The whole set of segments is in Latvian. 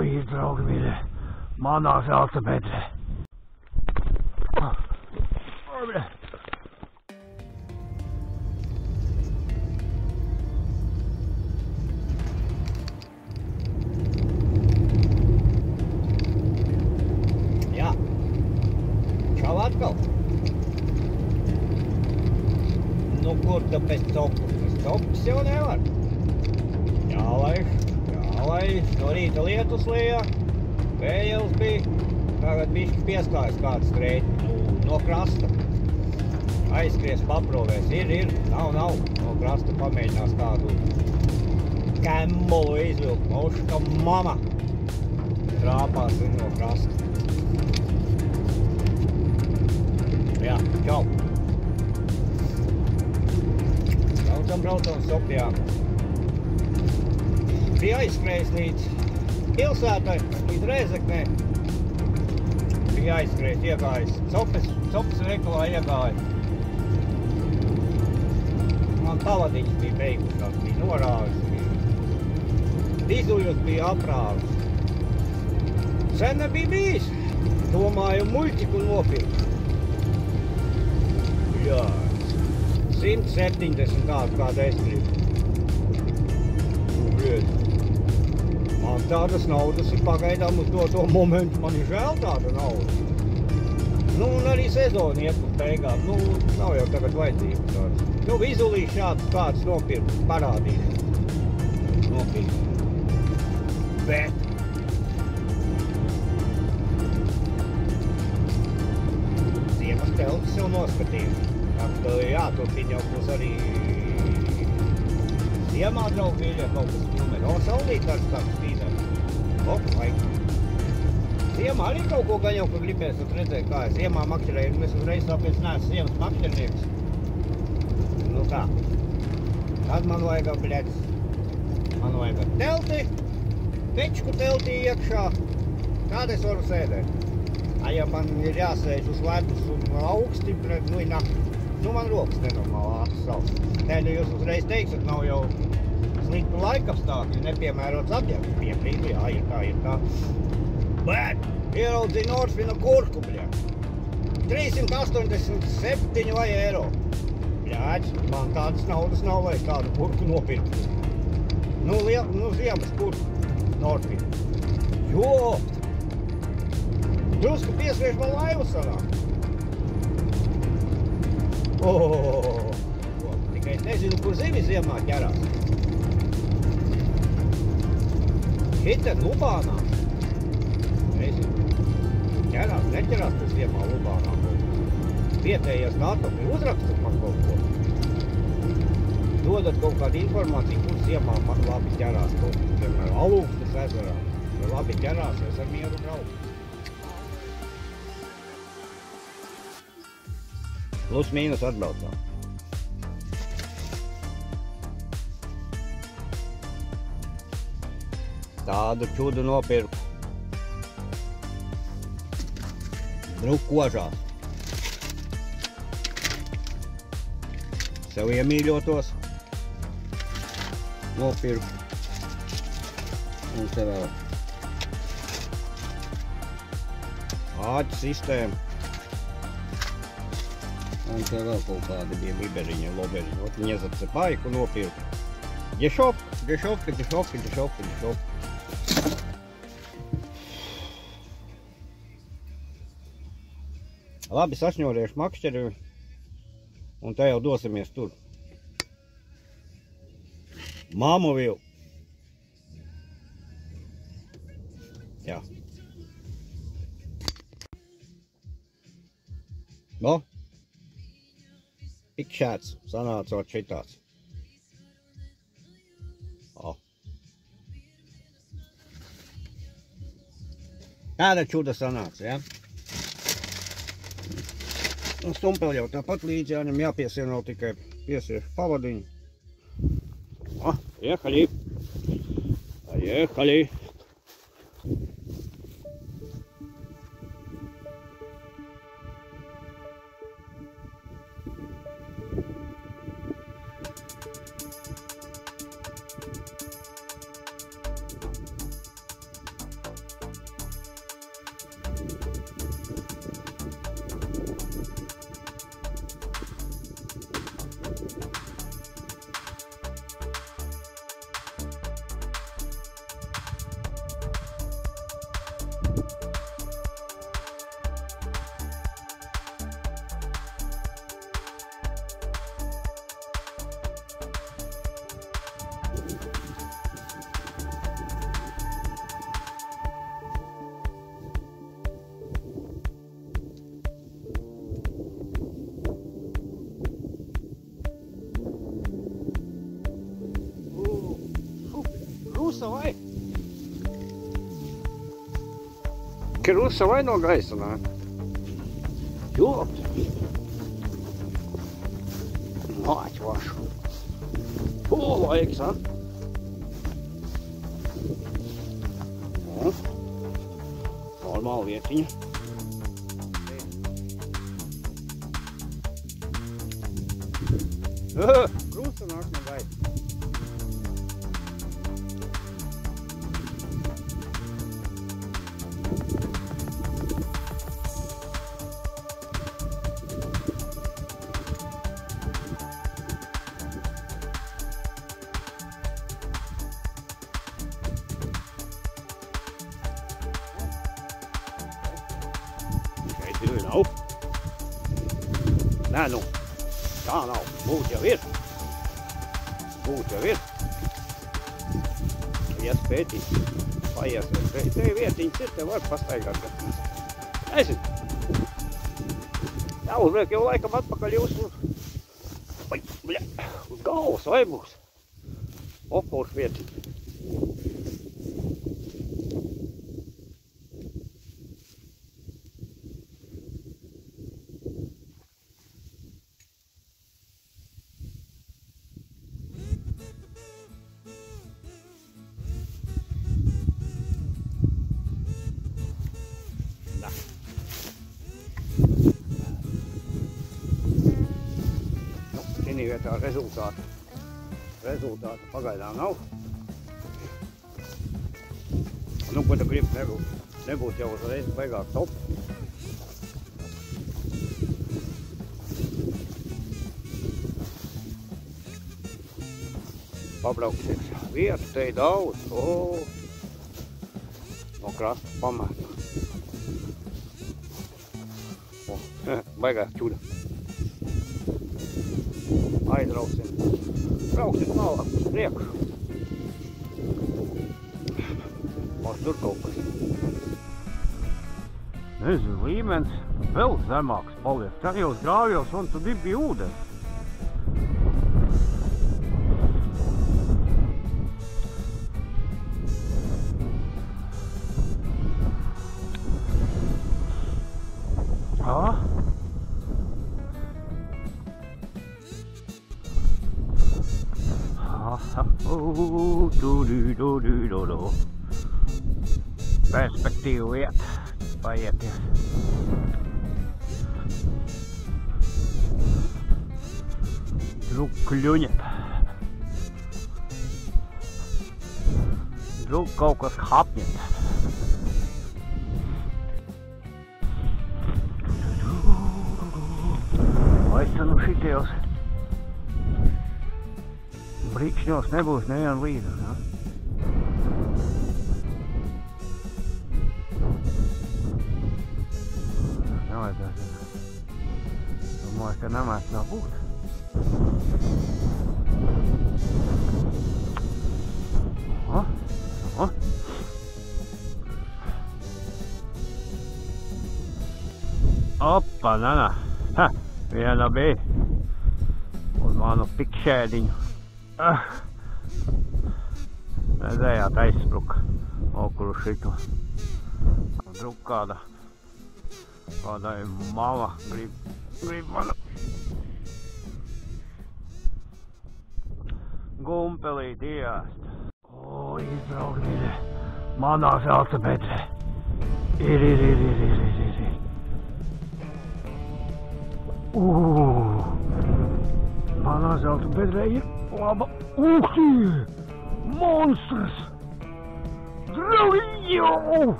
Moji, draugi mīļie, manā velosipēdē. Jā, čau atkal. Nu, kur tāpēc copus? Copus jau nevar. Jālaiž, no rīta lietus lejā, vējels bija, tagad bišķi pieskājas kāds strēķi, no krasta. Aizskries paprovēs, ir, nav, no krasta pamēģinās kādu kembolu izvilkt, moška mama trāpās no krasta. Jā, čau. Braucam, sopjām. Bija aizskrējis līdz pilsētai, līdz Rēzeknē. Bija aizskrējis, iegājis. Copas veikalā iegāja. Man pavadiņas bija beigušās, bija norāvis. Dizuļus bija aprāvis. Sen nebija bijis. Domāju, muļķiku nopirkt. Jā. 170 kāda es gribu. Man tādas naudas ir pagaidām uz to momentu, man ir žēl tāda nauda. Nu, un arī sezona iet uz beigām, nu, nav jau tagad vajadzība tāds. Nu, vizulīši šāds kāds nopirkt, parādīšu. Nopirkt. Bet. Ziemas teltis jau noskatīju. Jā, turpin jau būs arī ziemā draugi mīļie kaut kas filmēt. O, saulīt tāds spīdēs. O, vajag. Ziemā arī kaut ko gan jau, ka gribēs redzēt, kā es ziemā makšķerēju. Es uzreiz tāpēc neesmu ziemas makšķernieks. Nu tā. Tad man vajag, bļets, man vajag telti, pečku teltī iekšā. Kāda es varu sēdēt? Ja man ir jāsēž uz ledus un augsti, bļet, nu ir nakti. Nu, man rokas nenormāli ātri sauc. Tēļ jūs uzreiz teiksat, nav jau sliktu laikapstākļi, nepiemērots apģērbs. Piekrītu, jā, ir tā. Bet ieraudzīju Norfina kurku, bļēt. 387 vai eiro. Bļēt, man tādas naudas nav, lai tādu kurku nopirkt. Nu, ziemas kurku Norfina. Jo! Drusku piesviež man laivu sanāk. Tikai es nezinu, kur zivis ziemā ķerās. Šitā Lubānā. Nezinu. Ķerās, neķerās pēc ziemā Lubānā. Vietējais nātokļi uzrakstat man kaut ko. Dodat kaut kādu informāciju, kur ziemā man labi ķerās kaut ko. Piemēram, Alūksnes ezerā. Ja labi ķerās, es ar mieru braucu. Plus mīnus atbraucām. Tādu čudu nopirku. Drukožās. Sev iemīļotos. Nopirku. Un te vēl. Āķu sistēma. Un te vēl kaut kādi bija liberiņi, loberiņi. Вот мне зацепайку нопирку. Дешевка. Labi, sašņoriešu makšķeri. Un te jau dosimies tur. Māmuvilu. Jā. No? Ikšēts sanācot šitāds. O. Tāda čuda sanāca, ja? Un stumpeli jau tāpat līdzi jāņem, jāpiesien vēl tikai piesiešu pavadiņu. O, Jehali. vai? Krusa vai no gaisa nāk? Joks. Māt vašu. Laiks, ha? Normāla vietiņa. Krusta nāk no gaisa. Nav. Nē, nu, tā nav. Būt jau ir. Būt jau ir. Ja spētīs, paies vai spētīs. Te vietiņas ir, te var pastaigāt. Nezinu. Jā, uzliek jau laikam atpakaļ jūs uz galvas vai būs. Opurs vietiņa. Šī vietā rezultāta pagaidām nav. Nu, ko tu gribi, nebūt jau uzreiz beigās top. Pabrauksies. Vietu te ir daudz. No krasta pamēta. Baigās čuda. Aizrauksim. Brauksim tālāk uz priekšu. Mums tur kaut kas. Nezinu, līmenis vēl zemāks paliek. Tajos grāvjos un tur bija ūdens. Perspektīva vieta, paieties. Druk kaut kas hapņet. Vai nu šitajos brīkšņos nebūs neviena līdzi, ja? Domāju, ka nemēs nav būt. Opa, nana. Viena bija uz manu pikšēdiņu. Redzējāt, aizspruka okuru šito. Druk kādai mama grib manu gumpelīt iest. Izbraukt ir manā zelta bedrē. Ir. Manā zelta bedrē ir laba. Monstrs! Draugi!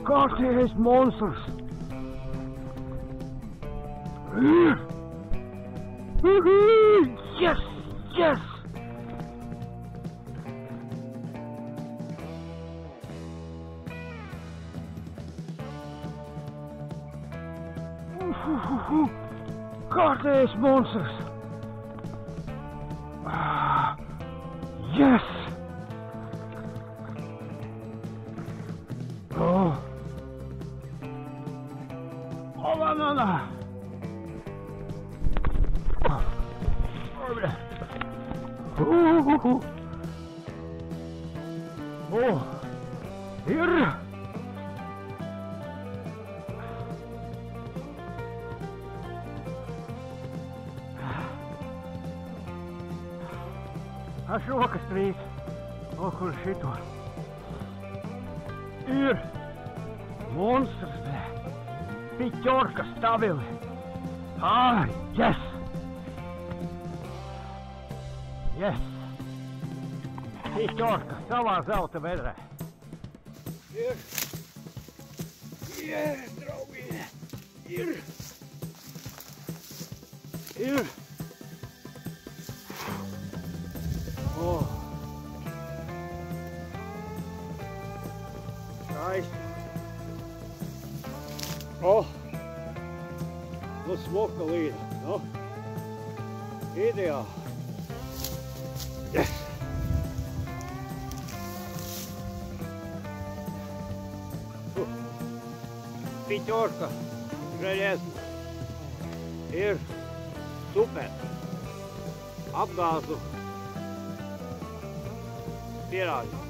Kārtējais monstrs! Yes! Kārtējais monstrs! Yes! Nana! Ir! Aš rokas trīs. O, kur šito? Ir! Monstrs, blē! Piķorka stabili! Ai, yes! Yes! Piķorka savā zelta vedrē! Ir! Ir, draugi! Ir! Ir! O! Skaisti! O! Nu smuka līda, nu! Ideāli! Yes! Piķorka, žēļiesma, ir super. Apgāzu pierādi,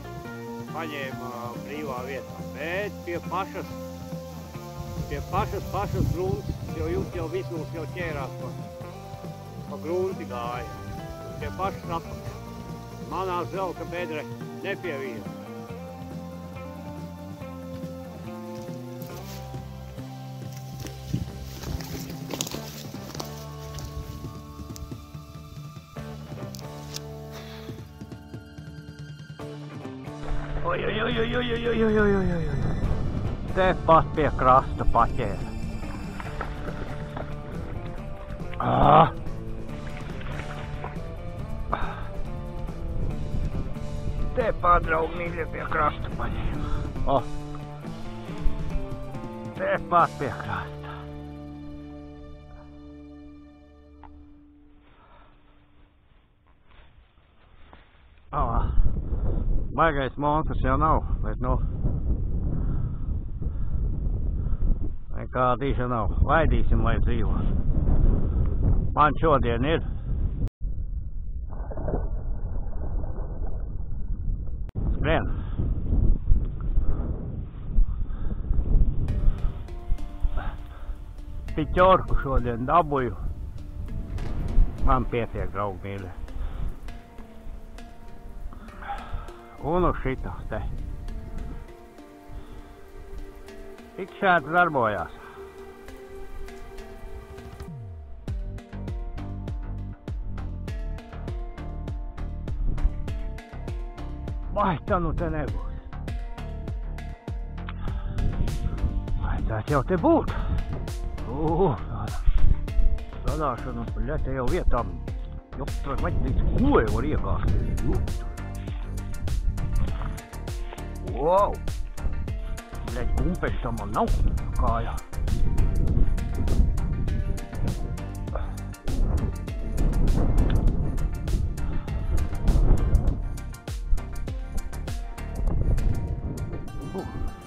paņēma brīvā vietā, bet pie pašas grunts, jo jūs jau visus jau ķērās pa grunti gāja, pie pašas apakšas. Manā zelta bedre nepievīra. Oj. Tepat pie krasta paķēra. Tepat, draugi mīļie, pie krasta paņēma. Tepat pie krasta. Baigais monstrs jau nav, bet nu nekāda īša nav. Laidīsim, lai dzīvo. Man šodien ir. Skrien. Piķorku šodien dabūju. Man pietiek, draugi mīļi. Un uz šitos te. Tik šāds darbojās. Vai tā nu te nebūs? Vajadzētu jau te būt. Sadāšana, bļa, te jau vietām. Joptra, vai līdz goja var iegāzt. Joptra. Wow! Bļaļ, gumpeļi tam man nav kājā.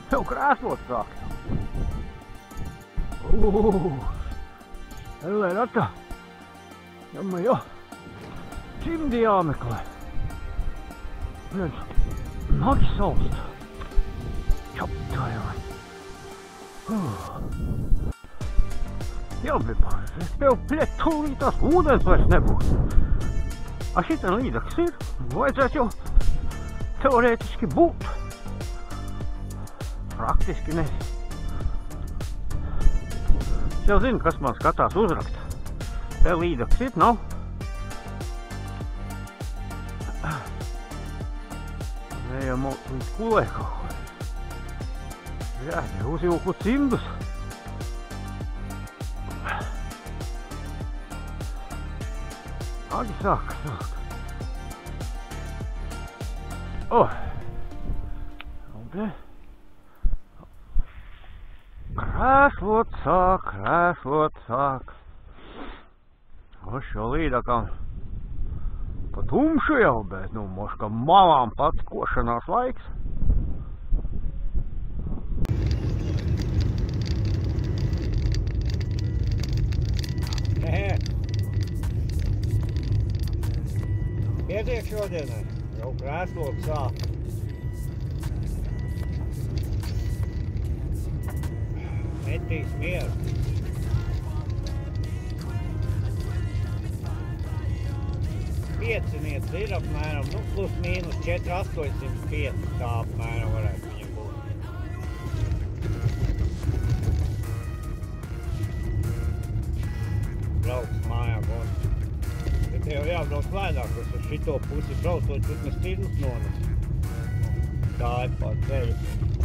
Jau krēslot sāk. Ellē, rata. Jamma jo. Cimdi jāmeklē. Bļaļ, nagi salst. Čaptājāji. Jā, bļaļ, es tev pļet tūlīt tās ūdens vairs nebūs. A šitā līdzaks ir, vajadzētu jau teorētiski būt. Praktiski ne. Es jau zinu, kas man skatās uzrakta. Te līdzaks ir, nav? Ne jau līdz kulē kaut ko. Jā, uzjūku cimdus. Agi sāk. Krēslot sāk. Uz šo līdakam pa tumšu jau, bet nu moška malām pats košanās laiks. Pietiek šodienai, jau krēslot sāk. metīs mieru. Pieciniets ir apmēram, nu, plus mīnus 4,805, tā apmēram varētu viņam būt. Brauc mājā, un te jau jābrauc lēnāk, kas uz šito pusi braucot, tur mēs tirnus nones. Tā ir pa ceļu.